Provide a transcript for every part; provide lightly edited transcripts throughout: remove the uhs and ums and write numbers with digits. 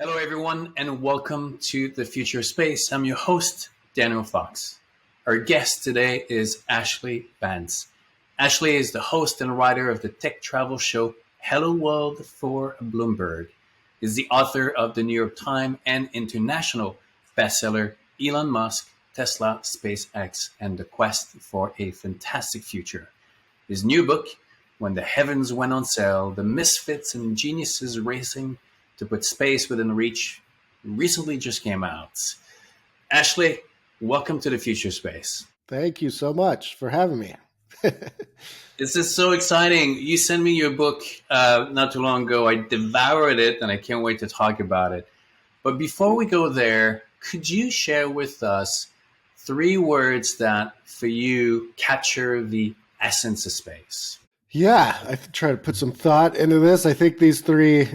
Hello, everyone, and welcome to The Future of Space. I'm your host, Daniel Fox. Our guest today is Ashlee Vance. Ashlee is the host and writer of the tech travel show Hello World for Bloomberg. Is the author of the New York Times and International bestseller Elon Musk, Tesla, SpaceX, and the Quest for a Fantastic Future. His new book, When the Heavens Went on Sale, The Misfits and Geniuses Racing to Put Space Within Reach, recently just came out. Ashlee, welcome to the Future Space. Thank you so much for having me. This is so exciting. You sent me your book not too long ago. I devoured it, and I can't wait to talk about it. But before we go there, could you share with us 3 words that, for you, capture the essence of space? Yeah, I try to put some thought into this. I think these 3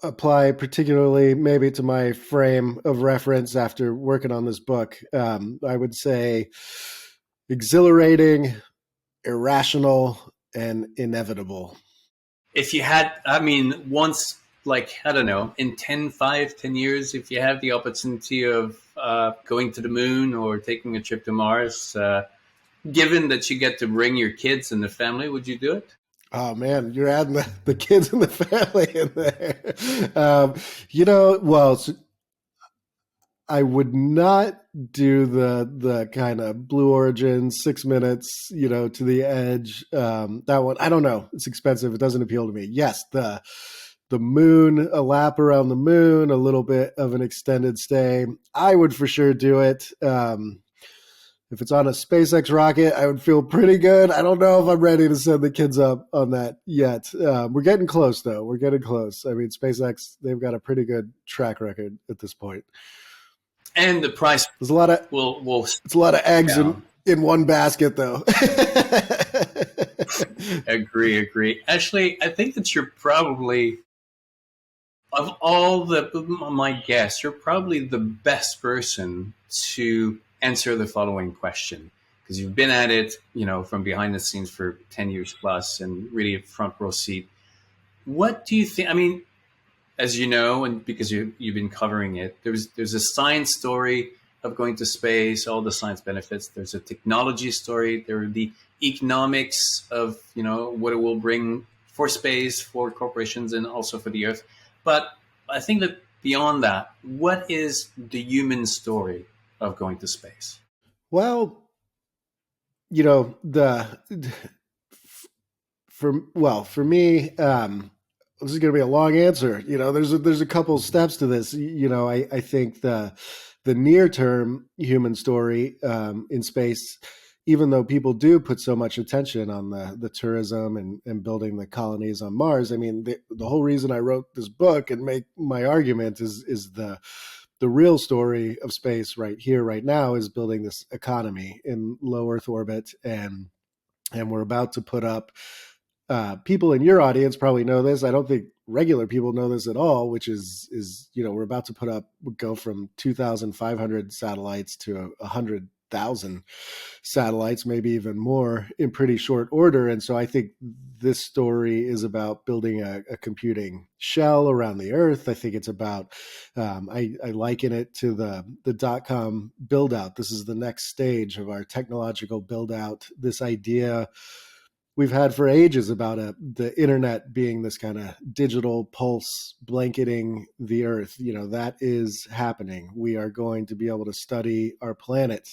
apply particularly maybe to my frame of reference after working on this book. I would say exhilarating, irrational, and inevitable. If you had, once, in 10 years, if you have the opportunity of going to the moon or taking a trip to Mars, given that you get to bring your kids and the family, would you do it? Oh man, you're adding the kids and the family in there. I would not do the kind of Blue Origin 6 minutes, to the edge. That one, I don't know. It's expensive. It doesn't appeal to me. Yes, the moon, a lap around the moon, a little bit of an extended stay. I would for sure do it. If it's on a SpaceX rocket, I would feel pretty good. I don't know if I'm ready to send the kids up on that yet. We're getting close, though. We're getting close. I mean, SpaceX, they've got a pretty good track record at this point. And the price, there's a lot of it's a lot of eggs in one basket, though. Agree. Ashlee, I think that you're probably, of all my guests, you're probably the best person to answer the following question, because you've been at it, from behind the scenes for 10 years plus and really a front row seat. What do you think? I mean, as you know, and because you've been covering it, there's a science story of going to space, all the science benefits. There's a technology story. There are the economics of, what it will bring for space, for corporations, and also for the Earth. But I think that beyond that, what is the human story of going to space? Well, for me, this is going to be a long answer. There's a couple steps to this. I think the near term human story in space, even though people do put so much attention on the tourism and building the colonies on Mars, I mean, the whole reason I wrote this book and make my argument is the real story of space right here, right now, is building this economy in low Earth orbit, and we're about to put up. People in your audience probably know this. I don't think regular people know this at all, which is we're about to go from 2,500 satellites to 100,000 satellites, maybe even more, in pretty short order. And so I think this story is about building a computing shell around the Earth. I think it's about, I liken it to the .com build out. This is the next stage of our technological build out. This idea we've had for ages about the internet being this kind of digital pulse blanketing the Earth. That is happening. We are going to be able to study our planet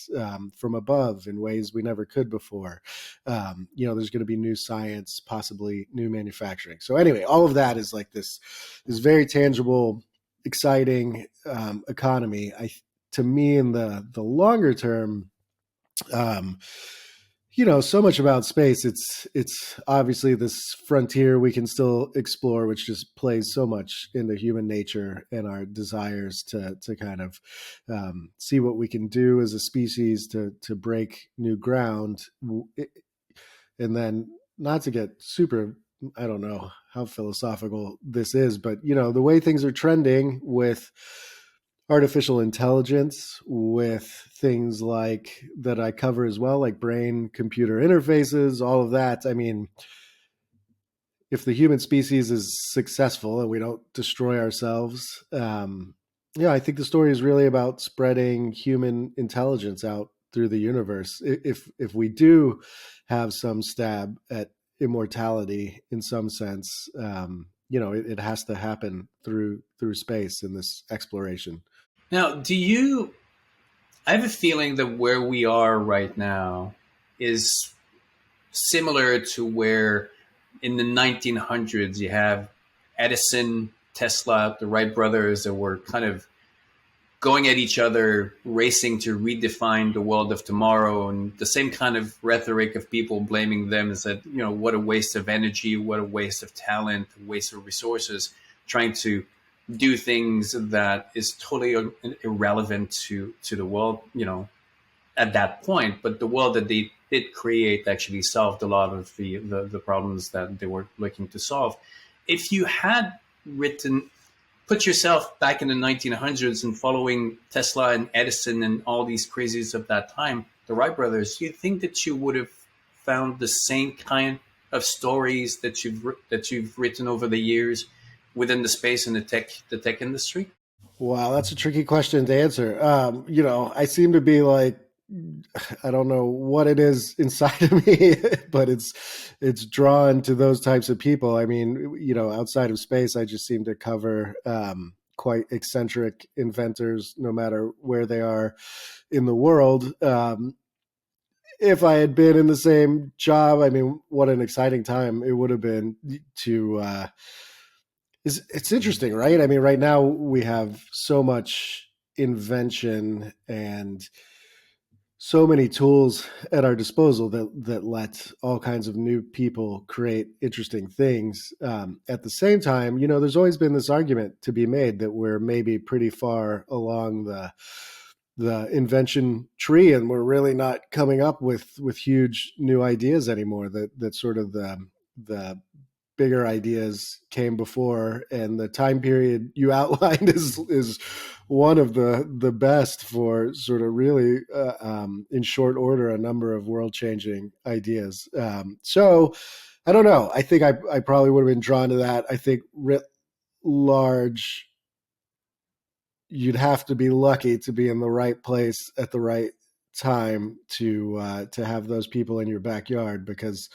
from above in ways we never could before. There's going to be new science, possibly new manufacturing. So anyway, all of that is like this very tangible, exciting economy. To me, in the longer term, so much about space. It's obviously this frontier we can still explore, which just plays so much into human nature and our desires to kind of see what we can do as a species to break new ground. And then, not to get super, I don't know how philosophical this is, but the way things are trending with artificial intelligence, with things like that I cover as well, like brain computer interfaces, all of that. I mean, if the human species is successful and we don't destroy ourselves, yeah, I think the story is really about spreading human intelligence out through the universe. If we do have some stab at immortality in some sense, it has to happen through space in this exploration. Now, I have a feeling that where we are right now is similar to where in the 1900s you have Edison, Tesla, the Wright brothers that were kind of going at each other, racing to redefine the world of tomorrow, and the same kind of rhetoric of people blaming them is that, what a waste of energy, what a waste of talent, a waste of resources, trying to do things that is totally irrelevant to the world, at that point. But the world that they did create actually solved a lot of the problems that they were looking to solve. If you had put yourself back in the 1900s and following Tesla and Edison and all these crazies of that time, the Wright brothers, do you think that you would have found the same kind of stories that you've written over the years within the space and the tech industry? Wow, that's a tricky question to answer. I seem to be like, I don't know what it is inside of me, but it's drawn to those types of people. I mean, outside of space, I just seem to cover quite eccentric inventors, no matter where they are in the world. If I had been in the same job, I mean, what an exciting time it would have been to. It's interesting, right? I mean, right now we have so much invention and so many tools at our disposal that let all kinds of new people create interesting things. At the same time, there's always been this argument to be made that we're maybe pretty far along the invention tree, and we're really not coming up with huge new ideas anymore. That sort of the bigger ideas came before, and the time period you outlined is one of the best for sort of really in short order a number of world changing ideas. So I don't know. I think I probably would have been drawn to that. I think writ large, you'd have to be lucky to be in the right place at the right time to have those people in your backyard, because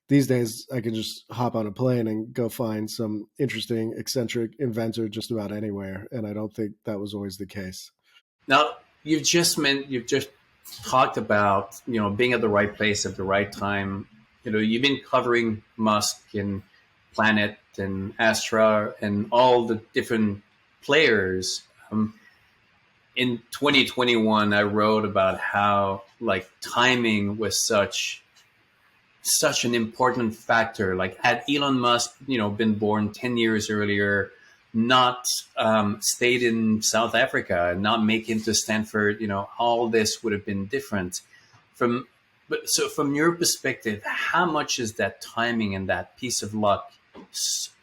these days I can just hop on a plane and go find some interesting eccentric inventor just about anywhere, and I don't think that was always the case. Now, you've just talked about being at the right place at the right time. You've been covering Musk and Planet and Astra and all the different players. In 2021, I wrote about how like timing was such an important factor. Like had Elon Musk, been born 10 years earlier, not stayed in South Africa, not make it to Stanford, all this would have been different. From your perspective, how much is that timing and that piece of luck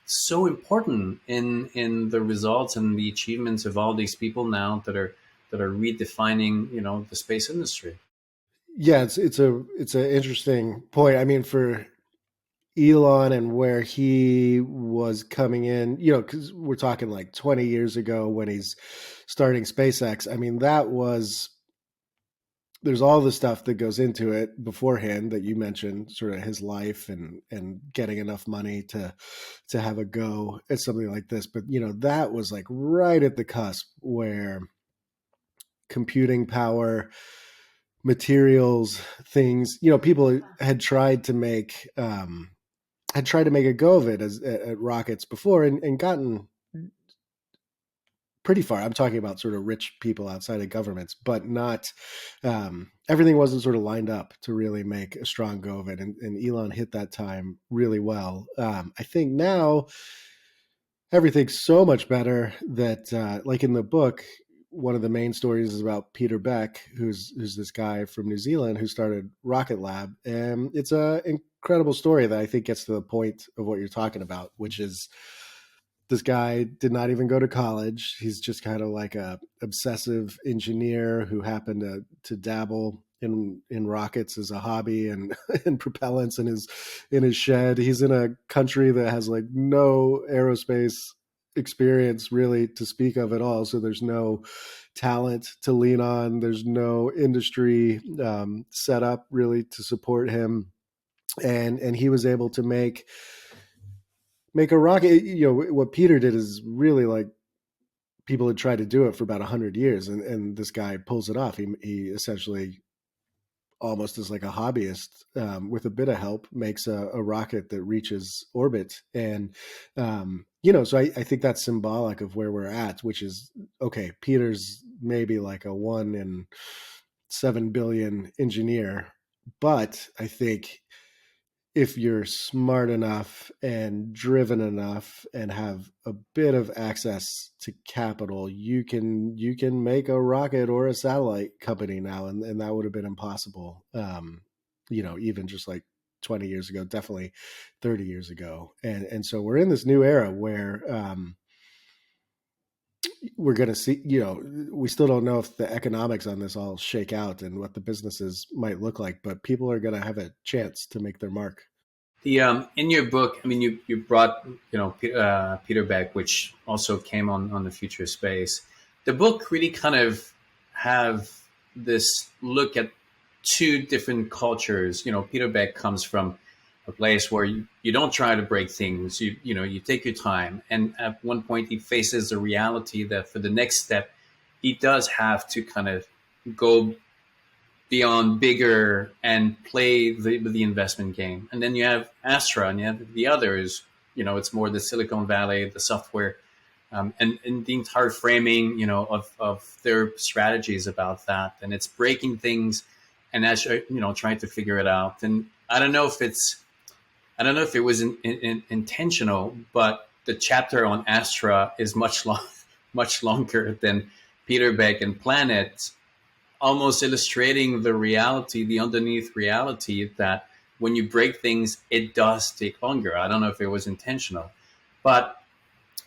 so important in the results and the achievements of all these people now that are redefining, the space industry? Yeah, it's an interesting point. I mean, for Elon and where he was coming in, because we're talking like 20 years ago when he's starting SpaceX. I mean, there's all the stuff that goes into it beforehand that you mentioned, sort of his life and getting enough money to have a go at something like this. But that was like right at the cusp where computing power, materials, things, people had tried to make a go of it at rockets before, and gotten pretty far. I'm talking about sort of rich people outside of governments, but not everything wasn't sort of lined up to really make a strong go of it. And Elon hit that time really well. I think now everything's so much better that, like in the book, one of the main stories is about Peter Beck, who's this guy from New Zealand who started Rocket Lab, and it's a incredible story that I think gets to the point of what you're talking about, which is this guy did not even go to college. He's just kind of like a obsessive engineer who happened to dabble in rockets as a hobby and and propellants in his shed. He's in a country that has like no aerospace experience really to speak of at all. So there's no talent to lean on. There's no industry set up really to support him, and he was able to make a rocket. You know, what Peter did is really like people had tried to do it for about 100 years, and this guy pulls it off. He essentially, almost as like a hobbyist, with a bit of help, makes a rocket that reaches orbit. And you know, so I think that's symbolic of where we're at, which is okay. Peter's maybe like a 1 in 7 billion engineer, but I think if you're smart enough and driven enough and have a bit of access to capital, you can make a rocket or a satellite company now, and that would have been impossible. You know, even just like 20 years ago, definitely 30 years ago, and so we're in this new era where we're going to see. You know, we still don't know if the economics on this all shake out and what the businesses might look like, but people are going to have a chance to make their mark. The in your book, I mean, you brought Peter Beck, which also came on the future of space. The book really kind of have this look at two different cultures. You know, Peter Beck comes from a place where you don't try to break things. You take your time, and at one point he faces the reality that for the next step, he does have to kind of go beyond bigger and play the investment game. And then you have Astra, and you have the others. You know, it's more the Silicon Valley, the software, and the entire framing, of their strategies about that. And it's breaking things, and Astra, trying to figure it out. And I don't know if it was intentional, but the chapter on Astra is much longer than Peter Beck and Planet, almost illustrating the reality, the underneath reality that when you break things, it does take longer. I don't know if it was intentional, but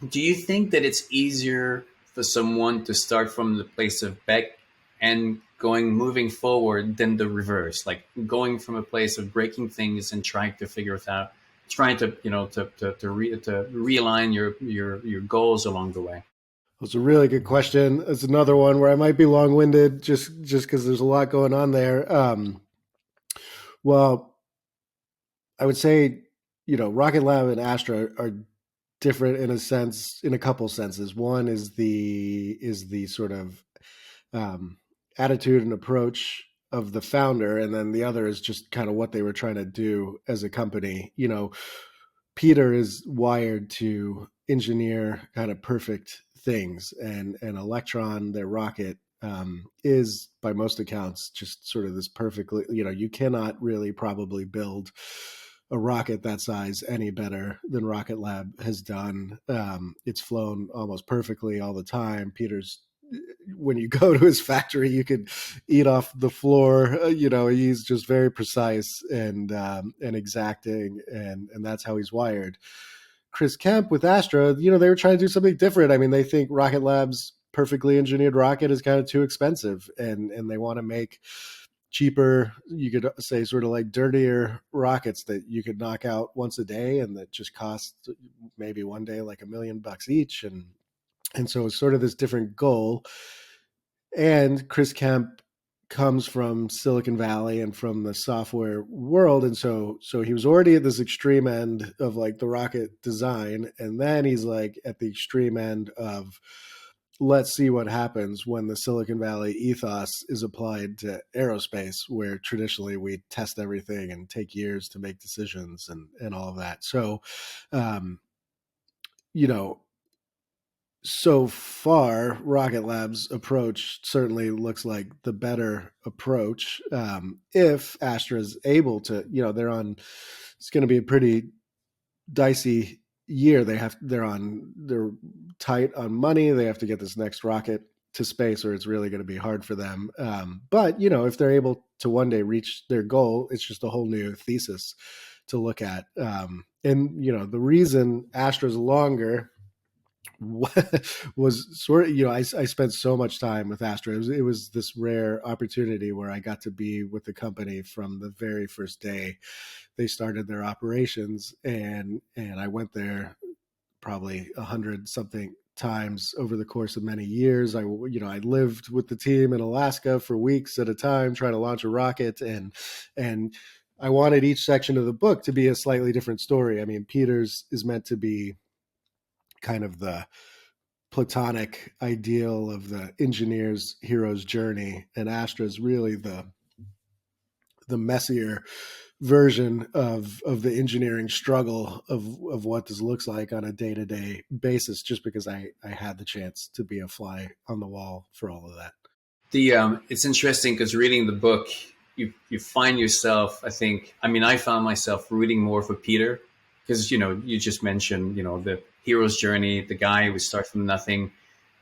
do you think that it's easier for someone to start from the place of Beck and moving forward than the reverse, like going from a place of breaking things and trying to figure it out, trying to, to realign your goals along the way? It's a really good question. It's another one where I might be long-winded just because there's a lot going on there. Well, I would say, Rocket Lab and Astra are different in a couple senses. One is the sort of attitude and approach of the founder, and then the other is just kind of what they were trying to do as a company. Peter is wired to engineer kind of perfect things, and Electron, their rocket, is by most accounts just sort of this perfectly, you cannot really probably build a rocket that size any better than Rocket Lab has done. It's flown almost perfectly all the time. Peter's, when you go to his factory, you could eat off the floor. He's just very precise and exacting, and that's how he's wired. Chris Kemp with Astra, they were trying to do something different. I mean, they think Rocket Lab's perfectly engineered rocket is kind of too expensive, and they want to make cheaper, you could say sort of like dirtier rockets that you could knock out once a day and that just cost maybe one day like $1 million each. And so it's sort of this different goal. And Chris Kemp comes from Silicon Valley and from the software world. And so he was already at this extreme end of like the rocket design. And then he's like at the extreme end of, let's see what happens when the Silicon Valley ethos is applied to aerospace, where traditionally we test everything and take years to make decisions and all of that. So, you know, so far, Rocket Lab's approach certainly looks like the better approach. If Astra is able to, it's going to be a pretty dicey year. They're tight on money. They have to get this next rocket to space, or it's really going to be hard for them. But if they're able to one day reach their goal, it's just a whole new thesis to look at. And the reason Astra's longer, was sort of, I spent so much time with Astra. It was this rare opportunity where I got to be with the company from the very first day they started their operations, and I went there probably 100 something times over the course of many years. I lived with the team in Alaska for weeks at a time trying to launch a rocket, and I wanted each section of the book to be a slightly different story. I mean, Peter's is meant to be kind of the platonic ideal of the engineer's hero's journey, and Astra's really the messier version of the engineering struggle of what this looks like on a day-to-day basis, just because I had the chance to be a fly on the wall for all of that. It's interesting because reading the book, you find yourself. I found myself rooting more for Peter because you just mentioned the hero's journey, the guy who starts from nothing,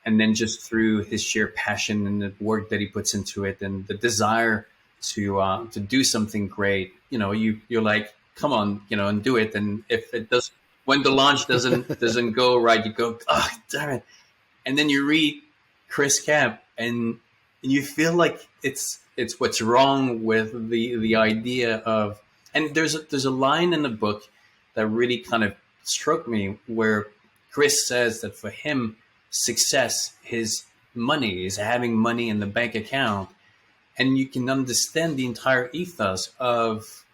and then just through his sheer passion and the work that he puts into it, and the desire to do something great. You're like, come on, and do it. And if it does, when the launch doesn't go right, you go, oh damn it. And then you read Chris Cap, and you feel like it's what's wrong with the idea of. And there's a line in the book that really kind of struck me, where Chris says that for him, success, his money, is having money in the bank account. And you can understand the entire ethos of,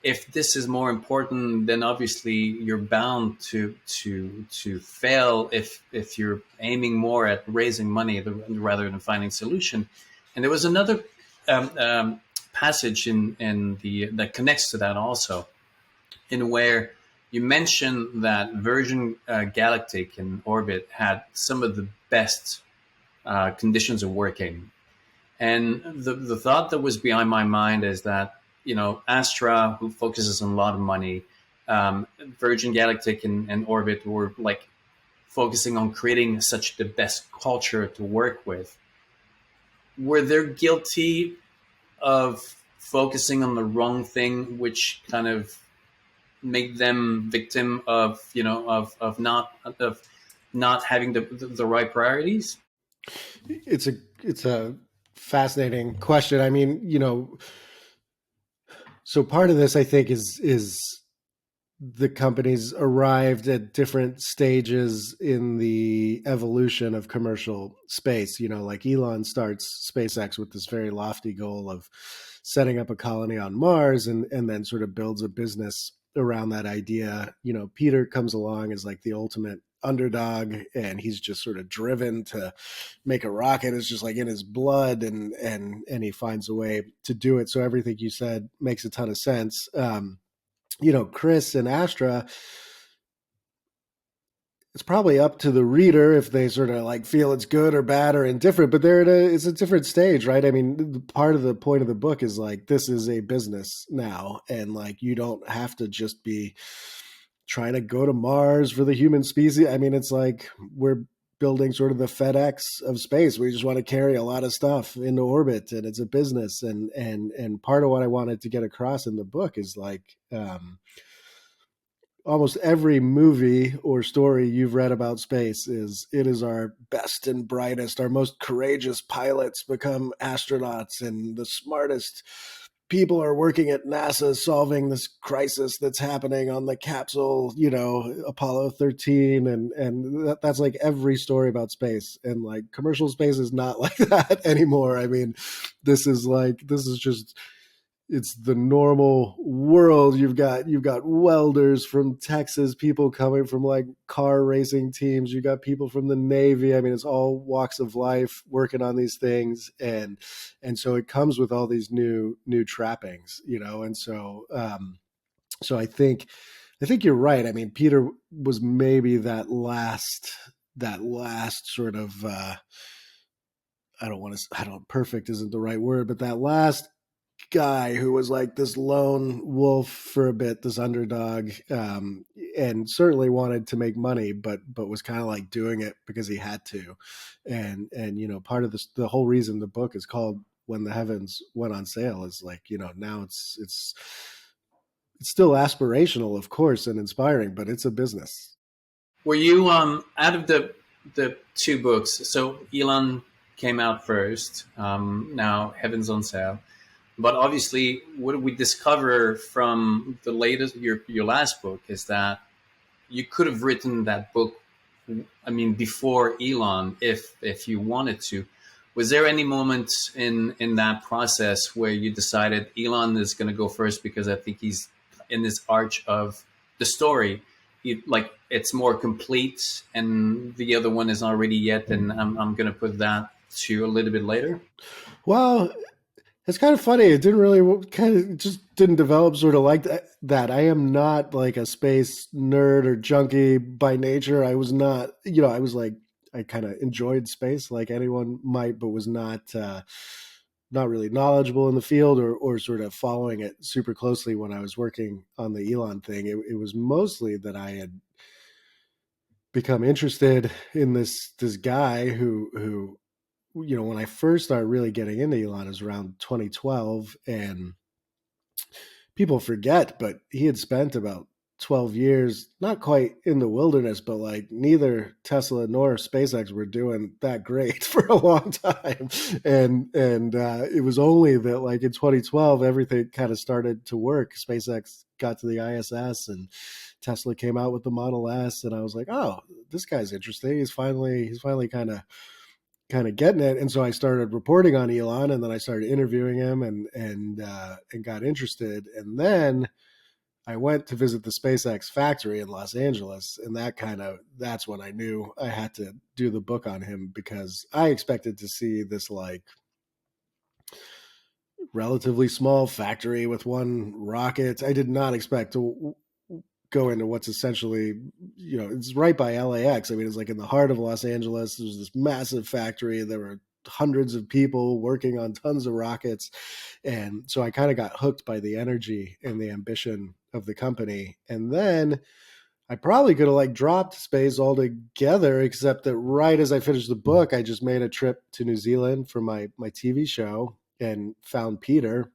if this is more important, then obviously you're bound to fail if you're aiming more at raising money rather than finding solution. And there was another passage in the that connects to that also, in where you mentioned that Virgin Galactic in orbit had some of the best conditions of working. And the thought that was behind my mind is that, Astra, who focuses on a lot of money, Virgin Galactic and Orbit were like focusing on creating such the best culture to work with. Were they guilty of focusing on the wrong thing, which kind of make them victim of, of not having the right priorities? It's a fascinating question. I mean, so part of this, I think, is the companies arrived at different stages in the evolution of commercial space. Like Elon starts SpaceX with this very lofty goal of setting up a colony on Mars, and then sort of builds a business around that idea. Peter comes along as like the ultimate underdog, and he's just sort of driven to make a rocket. It's just like in his blood, and he finds a way to do it. So everything you said makes a ton of sense. Chris and Astra, it's probably up to the reader if they sort of like feel it's good or bad or indifferent, but it's a different stage, right? I mean, part of the point of the book is like, this is a business now, and like, you don't have to just be trying to go to Mars for the human species. I mean, it's like, we're building sort of the FedEx of space. We just want to carry a lot of stuff into orbit, and it's a business. And part of what I wanted to get across in the book is like, almost every movie or story you've read about space it is our best and brightest, our most courageous pilots become astronauts, and the smartest people are working at NASA solving this crisis that's happening on the capsule, Apollo 13. And that's like every story about space. And like, commercial space is not like that anymore. I mean, this is just, it's the normal world. You've got welders from Texas, people coming from like car racing teams. You got people from the Navy. I mean, it's all walks of life working on these things, and so it comes with all these new trappings, And so, so I think you're right. I mean, Peter was maybe that last sort of. Perfect isn't the right word, but that last guy who was like this lone wolf for a bit, this underdog, and certainly wanted to make money, but was kind of like doing it because he had to. And part of this, the whole reason the book is called When the Heavens Went on Sale, is like, now it's still aspirational, of course, and inspiring, but it's a business. Were you out of the two books? So Elon came out first. Now Heaven's on Sale. But obviously, what we discover from the latest your last book is that you could have written that book. I mean, before Elon, if you wanted to. Was there any moment in that process where you decided Elon is going to go first because I think he's in this arch of the story, like it's more complete, and the other one is not ready yet, and I'm going to put that to a little bit later? Well, it's kind of funny. It didn't really kind of just didn't develop sort of like that. I am not like a space nerd or junkie by nature. I was not, I was like, I kind of enjoyed space like anyone might, but was not really knowledgeable in the field or sort of following it super closely when I was working on the Elon thing. It was mostly that I had become interested in this guy who when I first started really getting into Elon, it was around 2012, and people forget, but he had spent about 12 years, not quite in the wilderness, but like neither Tesla nor SpaceX were doing that great for a long time. And it was only that like in 2012, everything kind of started to work. SpaceX got to the ISS and Tesla came out with the Model S. And I was like, oh, this guy's interesting. He's finally kind of getting it. And so I started reporting on Elon, and then I started interviewing him and got interested. And then I went to visit the SpaceX factory in Los Angeles, and that's when I knew I had to do the book on him, because I expected to see this like relatively small factory with one rocket. I did not expect to go into what's essentially, it's right by LAX. I mean, it's like in the heart of Los Angeles. There's this massive factory. There were hundreds of people working on tons of rockets. And so I kind of got hooked by the energy and the ambition of the company. And then I probably could have like dropped space altogether, except that right as I finished the book, I just made a trip to New Zealand for my TV show and found Peter.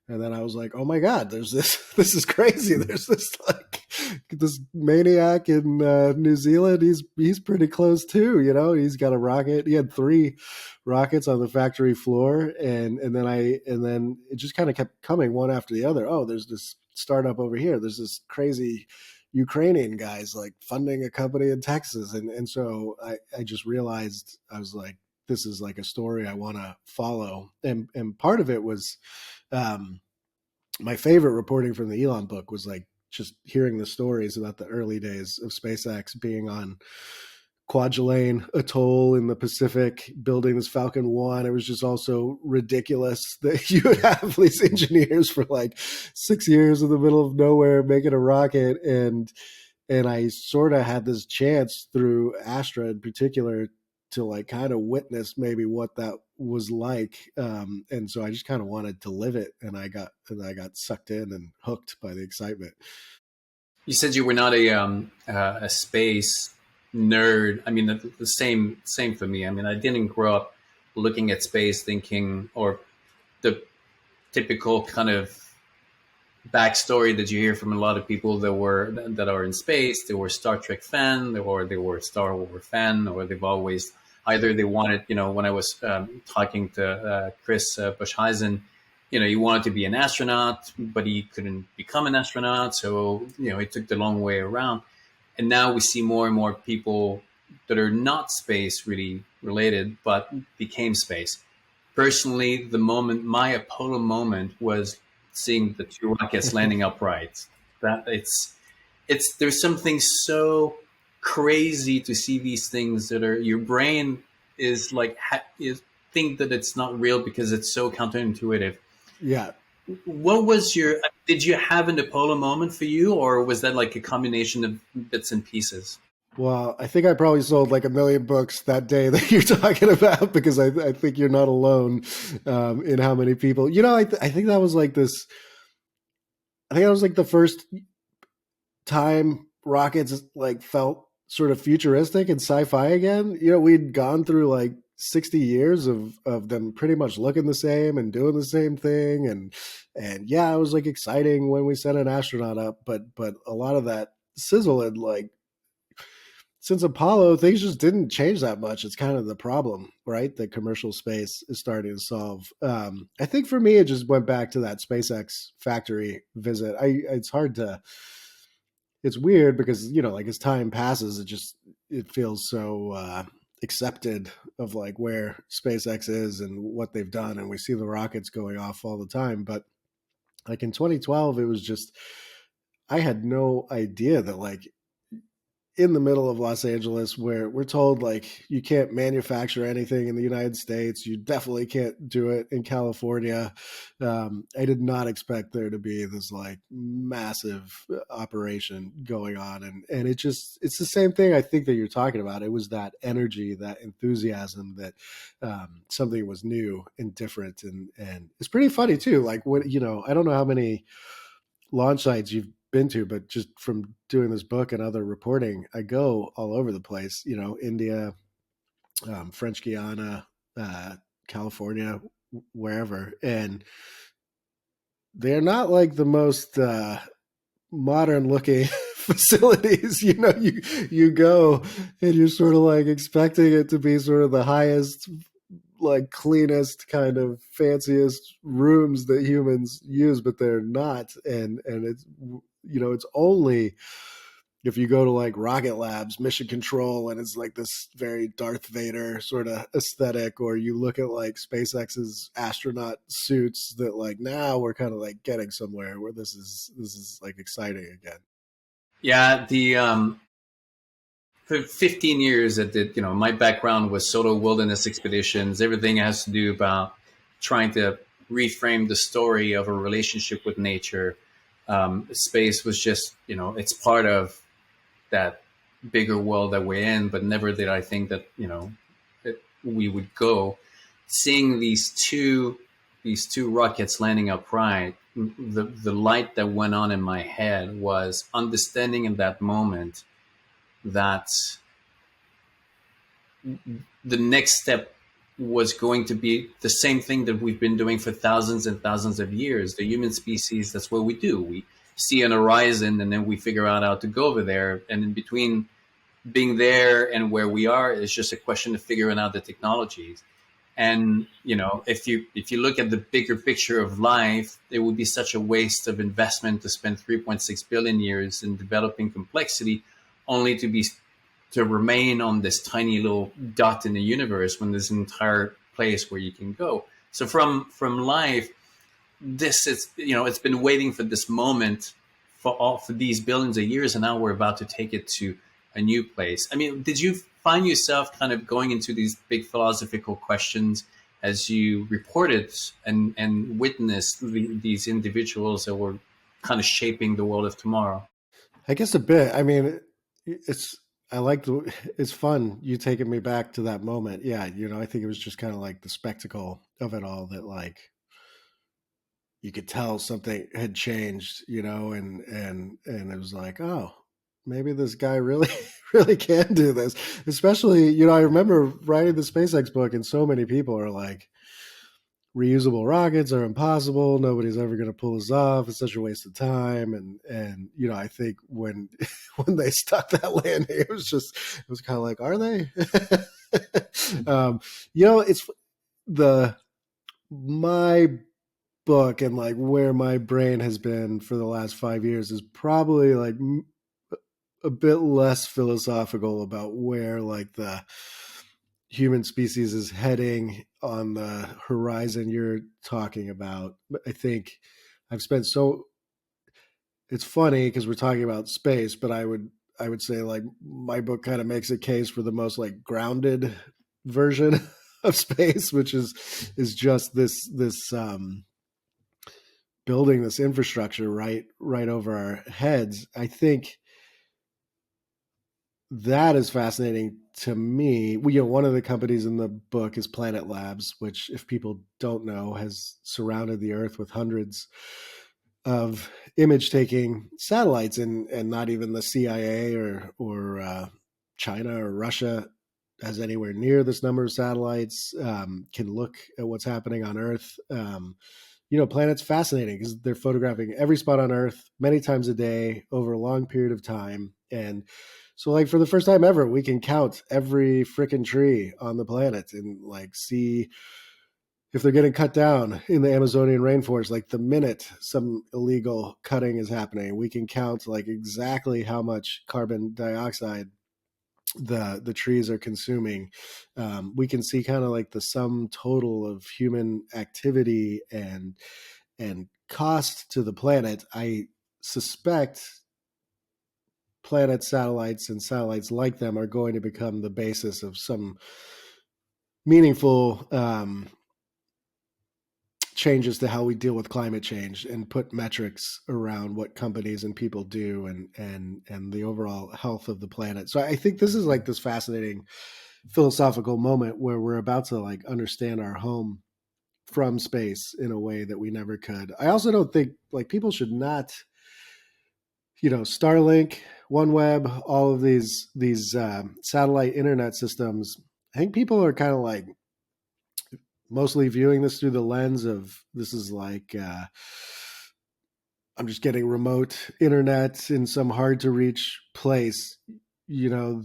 And then I was like, oh my God, there's this, this is crazy. There's this like this maniac in New Zealand. He's pretty close too. He's got a rocket. He had 3 rockets on the factory floor. And then it just kind of kept coming one after the other. Oh, there's this startup over here. There's this crazy Ukrainian guys like funding a company in Texas. And so I just realized, I was like, this is like a story I want to follow. And part of it was, my favorite reporting from the Elon book was like just hearing the stories about the early days of SpaceX being on Kwajalein Atoll in the Pacific, building this Falcon 1. It was just also ridiculous that you would have these engineers for like 6 years in the middle of nowhere making a rocket. And I sort of had this chance through Astra in particular to like kind of witness maybe what that was like. And so I just kind of wanted to live it, and I got sucked in and hooked by the excitement. You said you were not a space nerd. I mean, the same for me. I mean, I didn't grow up looking at space thinking, or the typical kind of backstory that you hear from a lot of people that are in space. They were Star Trek fan, or they were Star Wars fan, or they've always either they wanted. When I was talking to Chris Bushheisen, he wanted to be an astronaut, but he couldn't become an astronaut, so he took the long way around. And now we see more and more people that are not space really related, but became space. Personally, my Apollo moment was seeing the 2 rockets landing upright. That there's something so crazy to see these things that are your brain is like is think that it's not real because it's so counterintuitive. Yeah. What was did you have an Apollo moment for you, or was that like a combination of bits and pieces? Well, I think I probably sold like 1 million books that day that you're talking about, because I think you're not alone in how many people. I think that was like this. I think that was like the first time rockets like felt sort of futuristic and sci-fi again. We'd gone through like 60 years of them pretty much looking the same and doing the same thing, and yeah, it was like exciting when we sent an astronaut up, but a lot of that sizzle had like since Apollo, things just didn't change that much. It's kind of the problem, right? The commercial space is starting to solve. I think for me, it just went back to that SpaceX factory visit. It's hard to, it's weird because, you know, like as time passes, it feels so accepted of like where SpaceX is and what they've done. And we see the rockets going off all the time. But like in 2012, it was just, I had no idea that like in the middle of Los Angeles, where we're told like you can't manufacture anything in the United States, you definitely can't do it in California. I did not expect there to be this like massive operation going on, and it's the same thing I think that you're talking about. It was that energy, that enthusiasm, that something was new and different, and it's pretty funny too. Like what, you know, I don't know how many launch sites you've been to, but just from doing this book and other reporting, I go all over the place, you know, India, French Guiana, California, wherever. And they're not like the most modern looking facilities. You know, you go and you're sort of like expecting it to be sort of the highest, like cleanest kind of fanciest rooms that humans use, but they're not. And it's, you know, it's only if you go to like Rocket Lab's Mission Control and it's like this very Darth Vader sort of aesthetic, or you look at like SpaceX's astronaut suits, that like now we're kind of like getting somewhere where this is like exciting again. Yeah, the for 15 years that did, you know, my background was solo wilderness expeditions. Everything has to do about trying to reframe the story of a relationship with nature. Space was just, you know, it's part of that bigger world that we're in, but never did I think that, you know, that we would go. Seeing these two rockets landing upright, the light that went on in my head was understanding in that moment that the next step was going to be the same thing that we've been doing for thousands and thousands of years. The human species, that's what we do. We see an horizon and then we figure out how to go over there. And in between being there and where we are, it's just a question of figuring out the technologies. And you know, if you look at the bigger picture of life, it would be such a waste of investment to spend 3.6 billion years in developing complexity, only to remain on this tiny little dot in the universe when there's an entire place where you can go. So from life, this is, you know, it's been waiting for this moment for these billions of years, and now we're about to take it to a new place. I mean, did you find yourself kind of going into these big philosophical questions as you reported and witnessed these individuals that were kind of shaping the world of tomorrow? I guess a bit. I mean, it's I like the it's fun you taking me back to that moment. Yeah, you know, I think it was just kind of like the spectacle of it all, that like you could tell something had changed, you know, and it was like, oh, maybe this guy really really can do this. Especially, you know, I remember writing the SpaceX book and so many people are like, reusable rockets are impossible. Nobody's ever going to pull this off. It's such a waste of time. And you know, I think when when they stuck that landing, it was kind of like, are they? You know, it's the my book and like where my brain has been for the last 5 years is probably like a bit less philosophical about where like the human species is heading on the horizon you're talking about. I think I've spent so it's funny because we're talking about space, but I would say like my book kind of makes a case for the most like grounded version of space, which is just this building this infrastructure right over our heads. I think that is fascinating to me. You know, one of the companies in the book is Planet Labs, which, if people don't know, has surrounded the Earth with hundreds of image-taking satellites, and not even the CIA or China or Russia has anywhere near this number of satellites. Can look at what's happening on Earth. You know, Planet's fascinating because they're photographing every spot on Earth many times a day over a long period of time, and So like for the first time ever, we can count every freaking tree on the planet and like see if they're getting cut down in the Amazonian rainforest. Like the minute some illegal cutting is happening, we can count like exactly how much carbon dioxide the trees are consuming. We can see kind of like the sum total of human activity and cost to the planet. I suspect planet satellites and satellites like them are going to become the basis of some meaningful changes to how we deal with climate change and put metrics around what companies and people do and the overall health of the planet. So I think this is like this fascinating philosophical moment where we're about to like understand our home from space in a way that we never could. I also don't think like people should not, Starlink, OneWeb, all of these satellite internet systems. I think people are kind of like mostly viewing this through the lens of this is like I'm just getting remote internet in some hard to reach place. You know,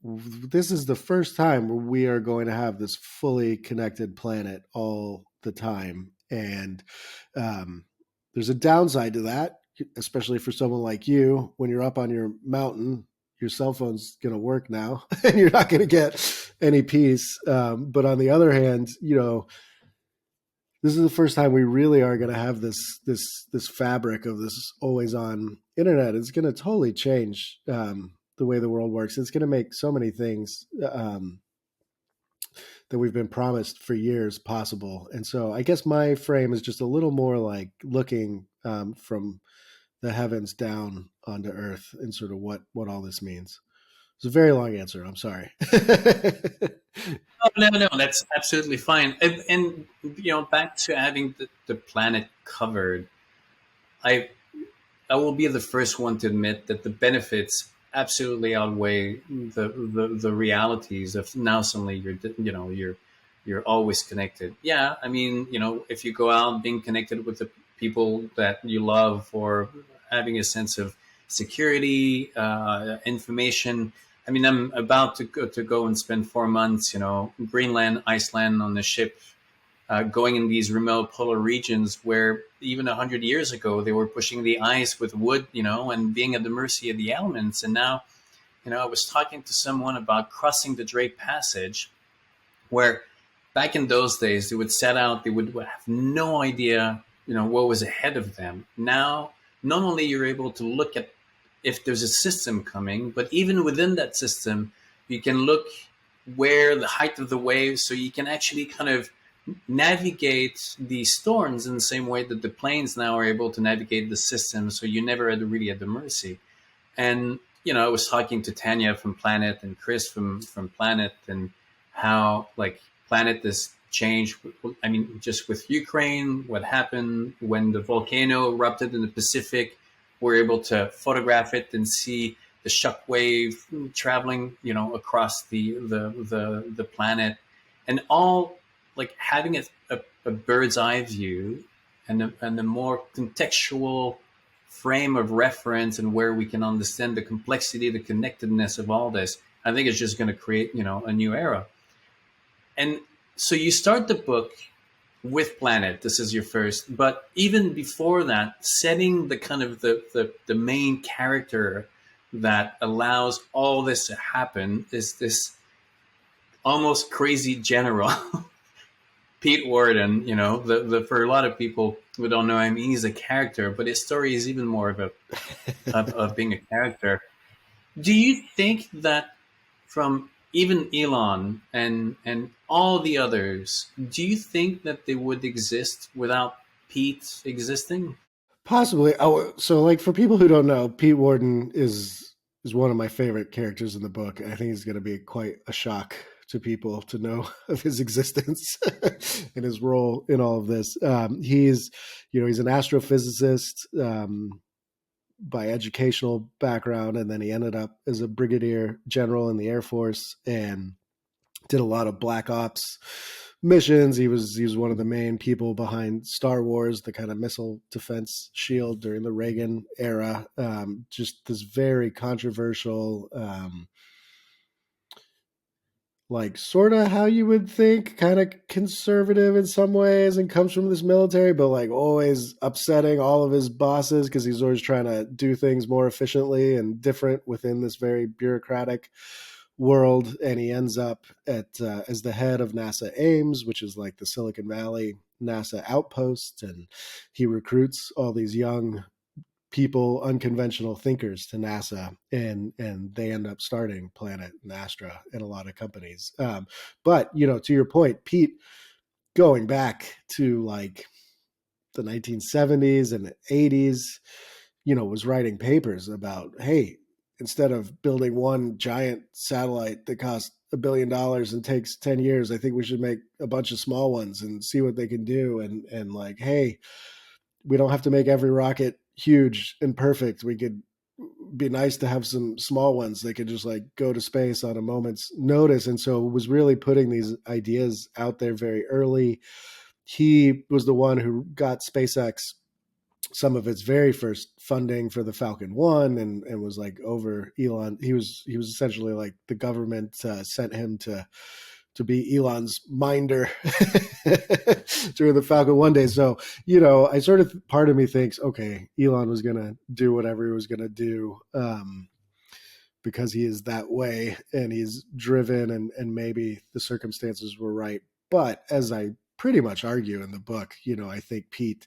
this is the first time where we are going to have this fully connected planet all the time. And there's a downside to that, especially for someone like you. When you're up on your mountain, your cell phone's going to work now and you're not going to get any peace. But on the other hand, this is the first time we really are going to have this fabric of this always on internet. It's going to totally change the way the world works. It's going to make so many things that we've been promised for years possible. And so I guess my frame is just a little more like looking from the heavens down onto earth and sort of what all this means. It's a very long answer. I'm sorry. Oh, no, that's absolutely fine. And back to having the planet covered, I I will be the first one to admit that the benefits absolutely outweigh the realities of now suddenly you're always connected. Yeah, I mean, if you go out being connected with the people that you love or having a sense of security, information. I mean, I'm about to go and spend 4 months, Greenland, Iceland on the ship, going in these remote polar regions where even 100 years ago they were pushing the ice with wood, and being at the mercy of the elements. And now, I was talking to someone about crossing the Drake Passage, where back in those days they would set out, they would have no idea, what was ahead of them. Now, not only you're able to look at if there's a system coming, but even within that system, you can look where the height of the waves, so you can actually kind of navigate the storms in the same way that the planes now are able to navigate the system. So you're never really at the mercy. And, I was talking to Tanya from Planet and Chris from Planet, and how like Planet has changed. I mean, just with Ukraine, what happened when the volcano erupted in the Pacific, we're able to photograph it and see the shockwave traveling, across the planet, and all like having a bird's eye view and a more contextual frame of reference, and where we can understand the complexity, the connectedness of all this. I think it's just going to create, a new era. And so you start the book with Planet. This is your first, but even before that, setting the kind of the main character that allows all this to happen is this almost crazy general, Pete Warden. For a lot of people who don't know him, he's a character, but his story is even more of being a character. Do you think that from even Elon and all the others, do you think that they would exist without Pete existing? Possibly. Oh, so like for people who don't know, Pete Warden is one of my favorite characters in the book. I think it's going to be quite a shock to people to know of his existence and his role in all of this. He's an astrophysicist by educational background, and then he ended up as a brigadier general in the Air Force and did a lot of black ops missions. He was one of the main people behind Star Wars, the kind of missile defense shield during the Reagan era. Just this very controversial, like sort of how you would think, kind of conservative in some ways, and comes from this military, but like always upsetting all of his bosses because he's always trying to do things more efficiently and different within this very bureaucratic world. And he ends up at as the head of NASA Ames, which is like the Silicon Valley NASA outpost, and he recruits all these young people, unconventional thinkers to NASA, and they end up starting Planet and Astra and a lot of companies. But to your point, Pete, going back to like the 1970s and 80s, was writing papers about, hey, instead of building one giant satellite that costs $1 billion and takes 10 years, I think we should make a bunch of small ones and see what they can do. And like, hey, we don't have to make every rocket huge and perfect. We could be nice to have some small ones that could just like go to space on a moment's notice. And so it was really putting these ideas out there very early. He was the one who got SpaceX some of its very first funding for the Falcon 1, and was like over Elon. He was essentially like the government sent him to be Elon's minder during the Falcon 1 day. So, I sort of, part of me thinks, okay, Elon was going to do whatever he was going to do, because he is that way and he's driven, and maybe the circumstances were right. But as I pretty much argue in the book, I think Pete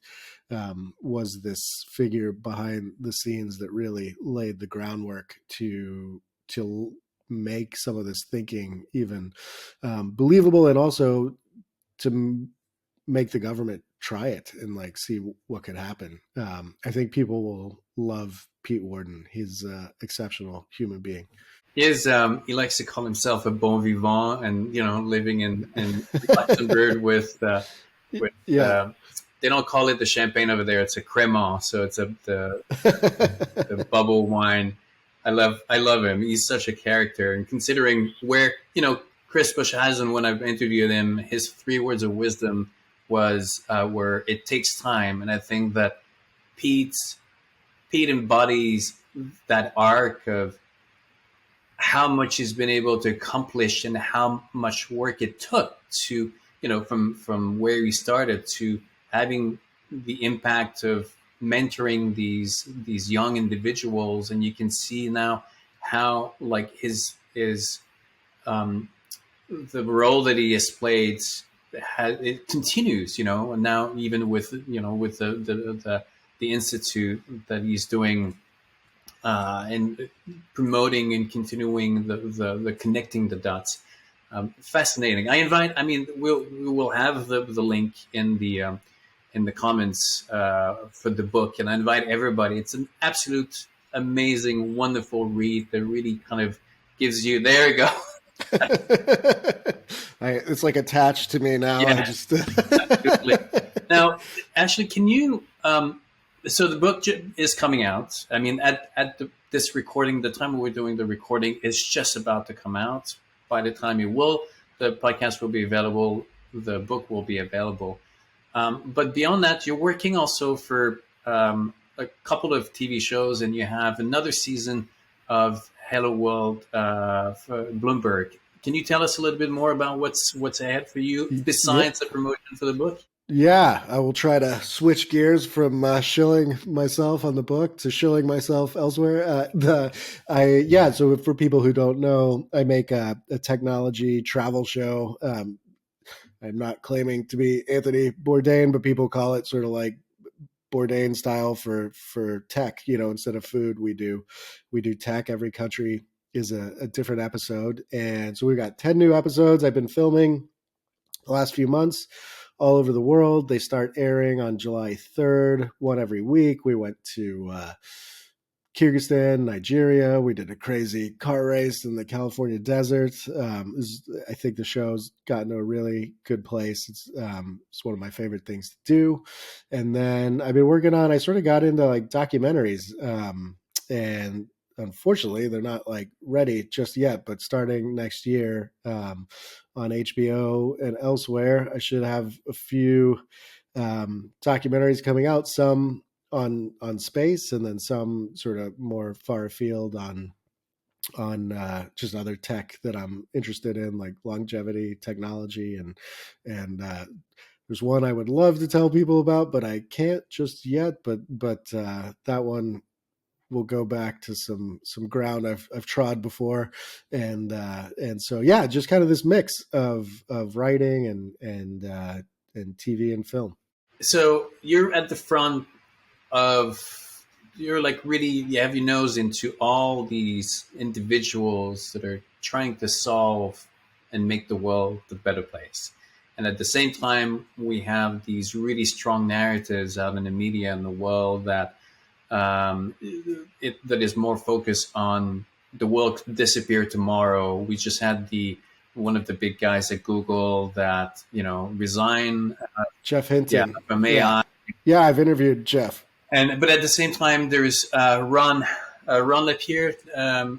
was this figure behind the scenes that really laid the groundwork to make some of this thinking even believable, and also to make the government try it and like see what could happen. I think people will love Pete Worden. He's an exceptional human being. He likes to call himself a bon vivant, and living in Luxembourg with Yeah. they don't call it the champagne over there; it's a crémant, so it's the bubble wine. I love him. He's such a character, and considering where Chris Bushhazen, when I've interviewed him, his 3 words of wisdom was where it takes time, and I think that Pete embodies that arc of how much he's been able to accomplish and how much work it took to, from where he started to having the impact of mentoring these young individuals. And you can see now how like his the role that he has played, it continues, and now even with the institute that he's doing, and promoting and continuing the connecting the dots. Fascinating. We will have the link in the comments for the book, and I invite everybody. It's an absolute amazing, wonderful read that really kind of gives you. There you go. It's like attached to me now. Yeah, I just absolutely. Now, Ashley, can you? So the book is coming out. I mean, at this recording, the time we're doing the recording, is just about to come out. By the time the podcast will be available, the book will be available. But beyond that, you're working also for a couple of TV shows, and you have another season of Hello World for Bloomberg. Can you tell us a little bit more about what's ahead for you besides the promotion for the book? Yeah, I will try to switch gears from shilling myself on the book to shilling myself elsewhere. So for people who don't know, I make a technology travel show. I'm not claiming to be Anthony Bourdain, but people call it sort of like Bourdain style for tech. Instead of food, we do tech. Every country is a different episode, and so we've got 10 new episodes I've been filming the last few months all over the world. They start airing on July 3rd, one every week. We went to Kyrgyzstan, Nigeria. We did a crazy car race in the California desert. I think the show's gotten to a really good place. It's one of my favorite things to do. And then I've been working on, I sort of got into like documentaries, and unfortunately they're not like ready just yet, but starting next year on HBO and elsewhere, I should have a few documentaries coming out, some on space, and then some sort of more far afield on just other tech that I'm interested in, like longevity technology, and there's one I would love to tell people about, but I can't just yet. But that one will go back to some ground I've trod before, and so yeah, just kind of this mix of writing and TV and film. So you're at the front of, you're like really, you have your nose into all these individuals that are trying to solve and make the world a better place. And at the same time, we have these really strong narratives out in the media and the world that that is more focused on the world could disappear tomorrow. We just had the one of the big guys at Google that resign. Jeff Yeah, Hinton. from Yeah. AI. Yeah, I've interviewed Jeff. But at the same time, there's Ron Lapierre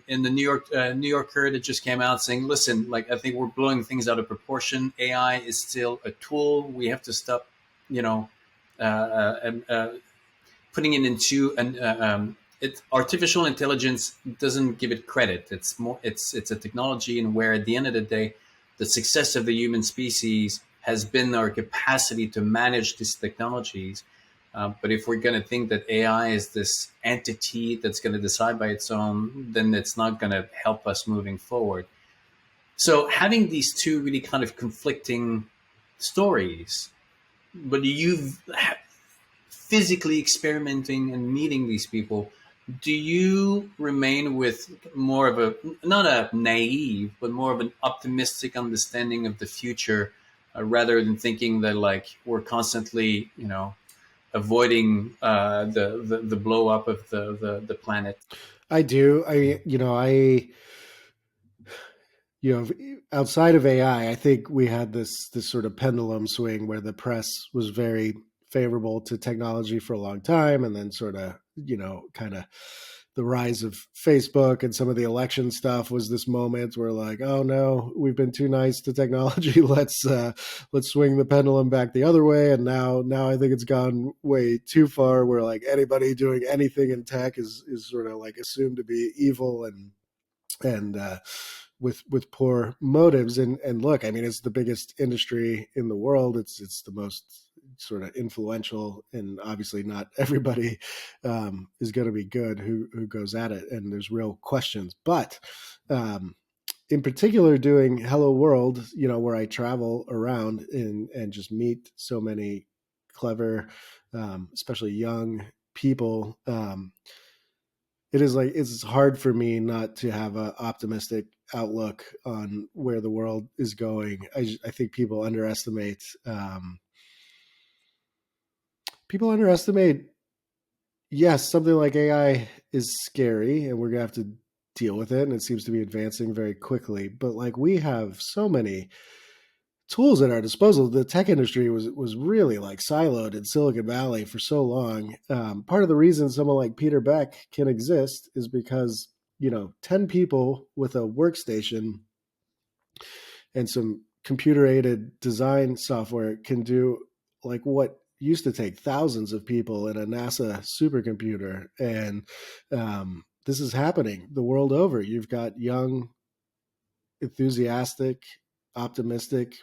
in the New Yorker that just came out saying, "Listen, like I think we're blowing things out of proportion. AI is still a tool. We have to stop, you know, putting it into an artificial intelligence doesn't give it credit. It's a technology, and where at the end of the day, the success of the human species has been our capacity to manage these technologies." But if we're going to think that AI is this entity that's going to decide by its own, then it's not going to help us moving forward. So having these two really kind of conflicting stories, but you've physically experimenting and meeting these people, do you remain with more of a, not a naive, but more of an optimistic understanding of the future, rather than thinking that like we're constantly, avoiding the blow up of the planet? I do. Outside of AI, I think we had this sort of pendulum swing where the press was very favorable to technology for a long time, and then sort of, kind of the rise of Facebook and some of the election stuff was this moment where like, oh no, we've been too nice to technology. Let's swing the pendulum back the other way. And now I think it's gone way too far where like anybody doing anything in tech is sort of like assumed to be evil and with poor motives. And look, I mean, it's the biggest industry in the world. It's the most sort of influential, and obviously not everybody is going to be good who goes at it, and there's real questions. But in particular, doing Hello World, where I travel around and just meet so many clever, especially young people. It's hard for me not to have an optimistic outlook on where the world is going. I think people underestimate. Yes, something like AI is scary, and we're gonna have to deal with it, and it seems to be advancing very quickly. But like we have so many tools at our disposal. The tech industry was really like siloed in Silicon Valley for so long. Part of the reason someone like Peter Beck can exist is because 10 people with a workstation and some computer aided design software can do like what used to take thousands of people in a NASA supercomputer. And this is happening the world over. You've got young, enthusiastic, optimistic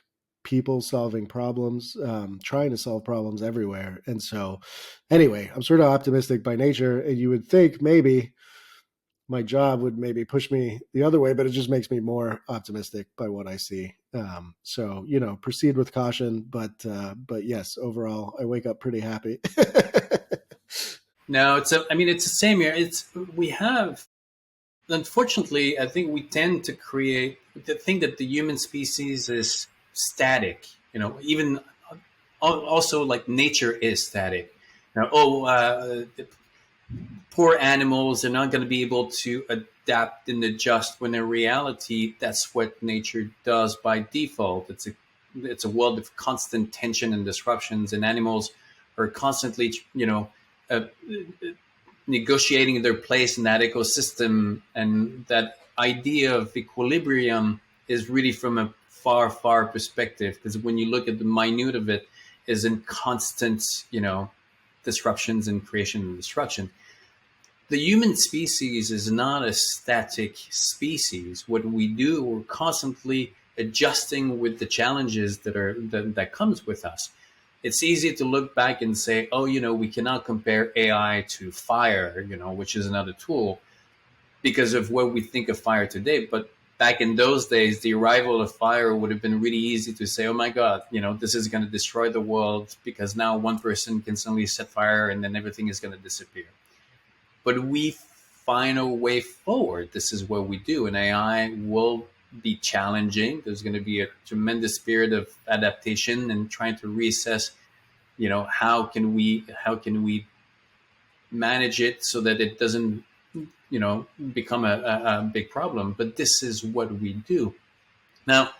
people solving problems, trying to solve problems everywhere. And so, anyway, I'm sort of optimistic by nature, and you would think maybe my job would maybe push me the other way, but it just makes me more optimistic by what I see. So, proceed with caution, but yes, overall, I wake up pretty happy. No, it's the same here. We have, unfortunately, I think we tend to create the thing that the human species is static. Even also like nature is static. Poor animals are not going to be able to adapt and adjust, when in reality that's what nature does by default. It's a world of constant tension and disruptions, and animals are constantly uh, negotiating their place in that ecosystem, and that idea of equilibrium is really from a far perspective, because when you look at the minute of it, is in constant, disruptions and creation and destruction. The human species is not a static species. What we do, we're constantly adjusting with the challenges that comes with us. It's easy to look back and say, oh, we cannot compare AI to fire, which is another tool, because of what we think of fire today. But back in those days, the arrival of fire would have been really easy to say, oh my God, this is going to destroy the world, because now one person can suddenly set fire and then everything is going to disappear. But we find a way forward. This is what we do. And AI will be challenging. There's going to be a tremendous spirit of adaptation and trying to reassess, how can we manage it so that it doesn't, become a big problem. But this is what we do. Now,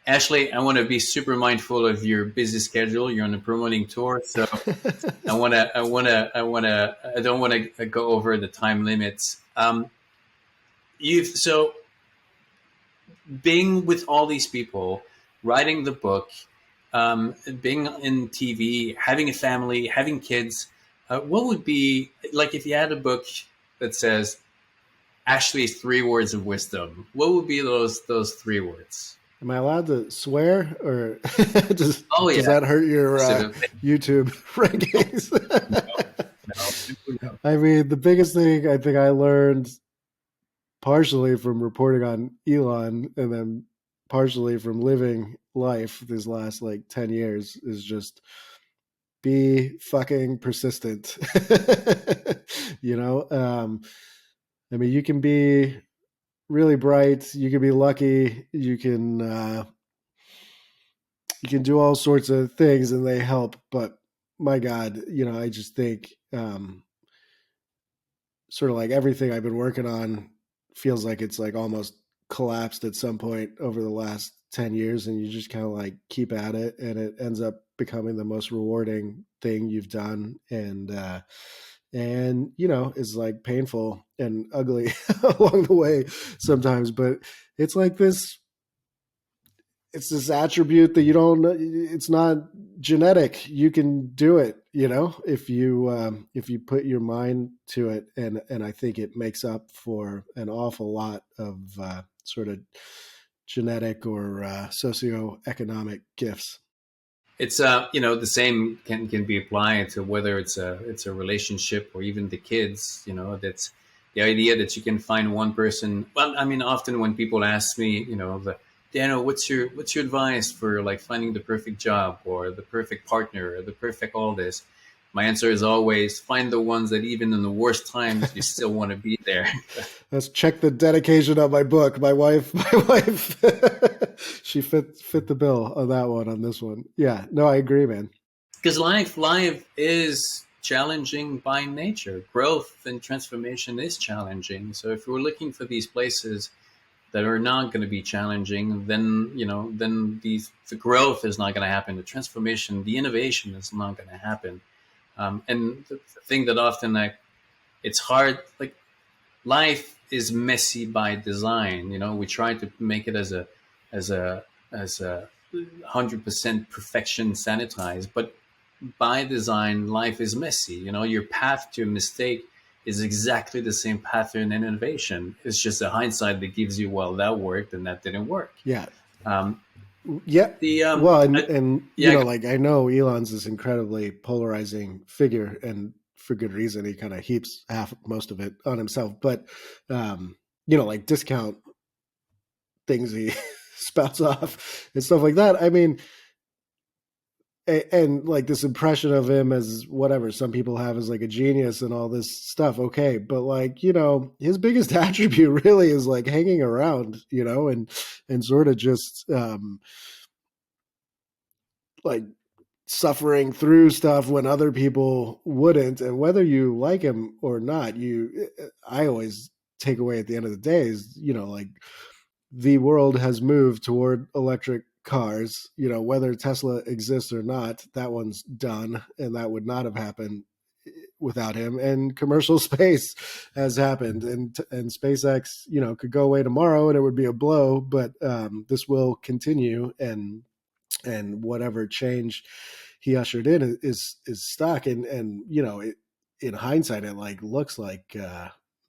Ashlee, I want to be super mindful of your busy schedule. You're on a promoting tour, so I don't want to go over the time limits. So being with all these people, writing the book, being in TV, having a family, having kids, what would be like if you had a book that says Ashlee's 3 words of wisdom? What would be those 3 words? Am I allowed to swear, or does that hurt your YouTube rankings? No. I mean, the biggest thing I think I learned, partially from reporting on Elon and then partially from living life these last 10 years, is just be fucking persistent. I mean, you can be really bright, you can be lucky, you can do all sorts of things and they help, but my God, I just think sort of everything I've been working on feels like it's almost collapsed at some point over the last 10 years, and you just kind of keep at it, and it ends up becoming the most rewarding thing you've done, and is painful and ugly along the way sometimes, but it's this attribute that it's not genetic. You can do it, if you put your mind to it. And I think it makes up for an awful lot of sort of genetic or socioeconomic gifts. It's the same can be applied to whether it's a relationship or even the kids. That's the idea that you can find one person. Well, I mean, often when people ask me, Dano, what's your advice for finding the perfect job or the perfect partner or the perfect all this? My answer is always find the ones that even in the worst times you still want to be there. Let's check the dedication of my book. My wife, she fit the bill on that one, on this one. Yeah, no, I agree, man. Because life is challenging by nature. Growth and transformation is challenging. So if we're looking for these places that are not going to be challenging, then the growth is not going to happen. The transformation, the innovation is not going to happen. And the thing that often it's hard, life is messy by design. We try to make it as a 100% perfection sanitized, but by design, life is messy. Your path to a mistake is exactly the same pattern in innovation. It's just a hindsight that gives you, well, that worked and that didn't work. Yeah. Yeah. I know Elon's this incredibly polarizing figure, and for good reason. He kind of heaps most of it on himself, but discount things he spouts off and stuff like that. I mean, and this impression of him as whatever some people have as a genius and all this stuff. Okay. But his biggest attribute really is hanging around, and sort of just, suffering through stuff when other people wouldn't. And whether you like him or not, I always take away at the end of the day is, the world has moved toward electric cars, whether Tesla exists or not, that one's done. And that would not have happened without him, and commercial space has happened, and SpaceX, could go away tomorrow and it would be a blow, but this will continue, and whatever change he ushered in is stuck, and in hindsight, it like looks like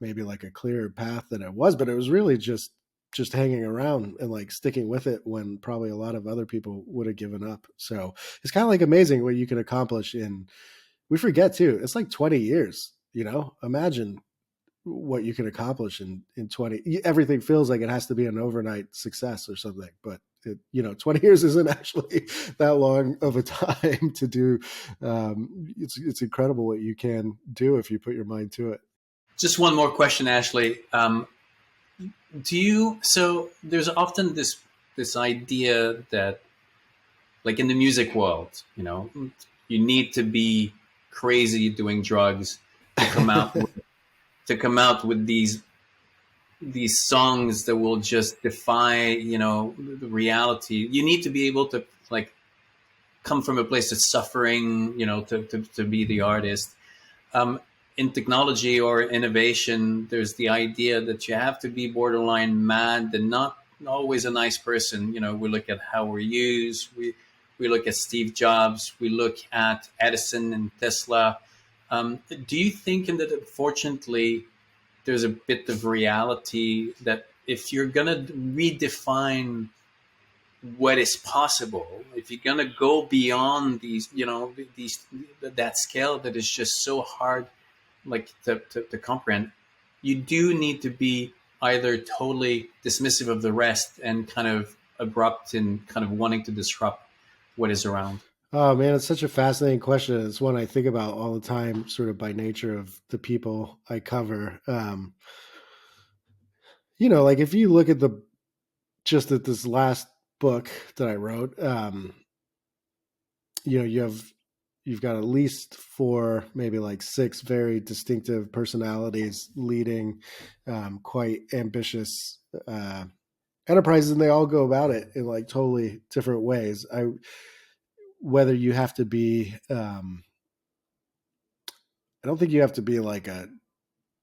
maybe like a clearer path than it was, but it was really just hanging around and like sticking with it when probably a lot of other people would have given up. So it's kind of like amazing what you can accomplish we forget too, it's like 20 years, imagine what you can accomplish in 20. Everything feels like it has to be an overnight success or something, but 20 years isn't actually that long of a time to do. It's incredible what you can do if you put your mind to it. Just one more question, Ashley. So there's often this idea that, like in the music world, you need to be crazy doing drugs to come out with these songs that will just defy, the reality. You need to be able to like come from a place of suffering, to be the artist. In technology or innovation, there's the idea that you have to be borderline mad and not always a nice person. We look at Howard Hughes, we look at Steve Jobs, we look at Edison and Tesla. Do you think that unfortunately there's a bit of reality that if you're going to redefine what is possible, if you're going to go beyond that scale that is just so hard, like to comprehend, you do need to be either totally dismissive of the rest and kind of abrupt and kind of wanting to disrupt what is around? Oh man, it's such a fascinating question. It's one I think about all the time, sort of by nature of the people I cover. Like if you look at at this last book that I wrote, you've got at least 4, maybe like 6 very distinctive personalities leading quite ambitious enterprises, and they all go about it in like totally different ways. Whether you have to be, I don't think you have to be like a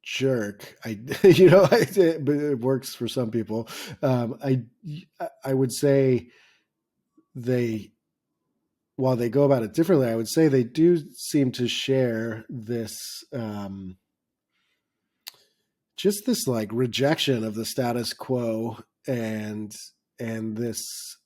jerk. But it works for some people. I would say while they go about it differently, I would say they do seem to share this, just this like rejection of the status quo and this,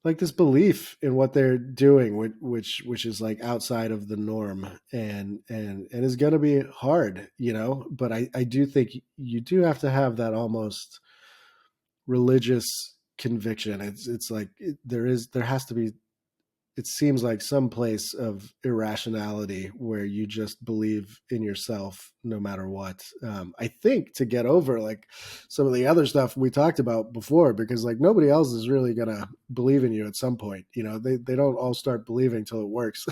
like this belief in what they're doing, which is like outside of the norm and is going to be hard, but I do think you do have to have that almost religious conviction. It's like there has to be, it seems like some place of irrationality where you just believe in yourself no matter what. I think to get over like some of the other stuff we talked about before, because like nobody else is really going to believe in you at some point. They don't all start believing till it works.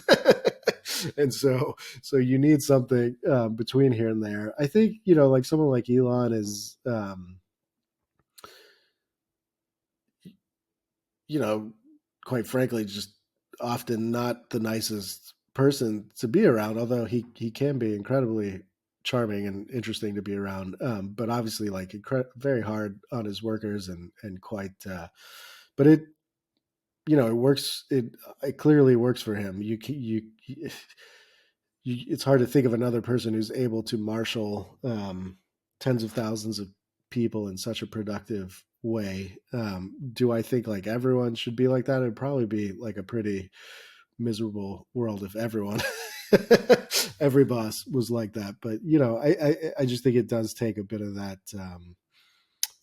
And so you need something between here and there. I think, like someone like Elon is, quite frankly, just often not the nicest person to be around, although he can be incredibly charming and interesting to be around. But obviously like very hard on his workers and quite, but it works. It clearly works for him. It's hard to think of another person who's able to marshal tens of thousands of people in such a productive way. Do I think like everyone should be like that? It'd probably be like a pretty miserable world if every boss was like that. But I just think it does take a bit of that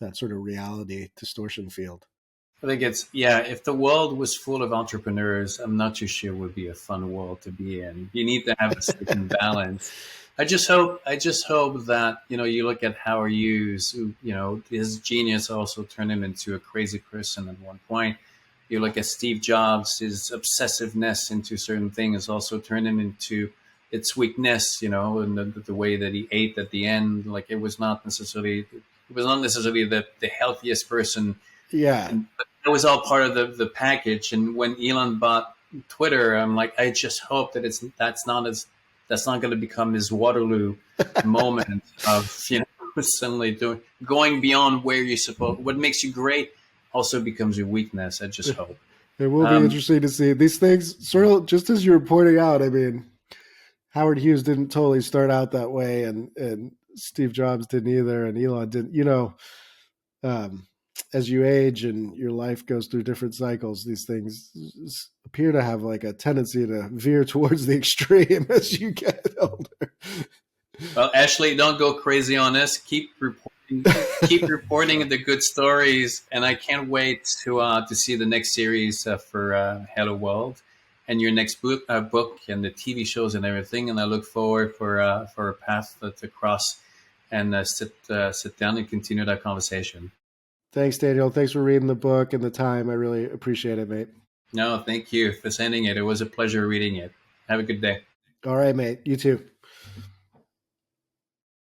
that sort of reality distortion field. I think if the world was full of entrepreneurs, I'm not too sure it would be a fun world to be in. You need to have a certain balance. I just hope that, you look at Howard Hughes, who, his genius also turned him into a crazy person at one point. You look at Steve Jobs, his obsessiveness into certain things also turned him into its weakness, and the way that he ate at the end. Like it was not necessarily the healthiest person. Yeah. And that was all part of the package. And when Elon bought Twitter, I'm like, I just hope that that's not going to become his Waterloo moment of suddenly going beyond where you're supposed. What makes you great also becomes your weakness. I just hope. It will be Um, interesting to see these things. Sort of just as you were pointing out. I mean, Howard Hughes didn't totally start out that way, and Steve Jobs didn't either, and Elon didn't. Um, as you age and your life goes through different cycles, these things appear to have like a tendency to veer towards the extreme as you get older. well, Ashley, don't go crazy on us. Keep reporting the good stories, and I can't wait to see the next series for Hello World and your next book and the TV shows and everything. And I look forward for a path to cross and sit down and continue that conversation. Thanks, Daniel. Thanks for reading the book and the time. I really appreciate it, mate. No, thank you for sending it. It was a pleasure reading it. Have a good day. All right, mate. You too.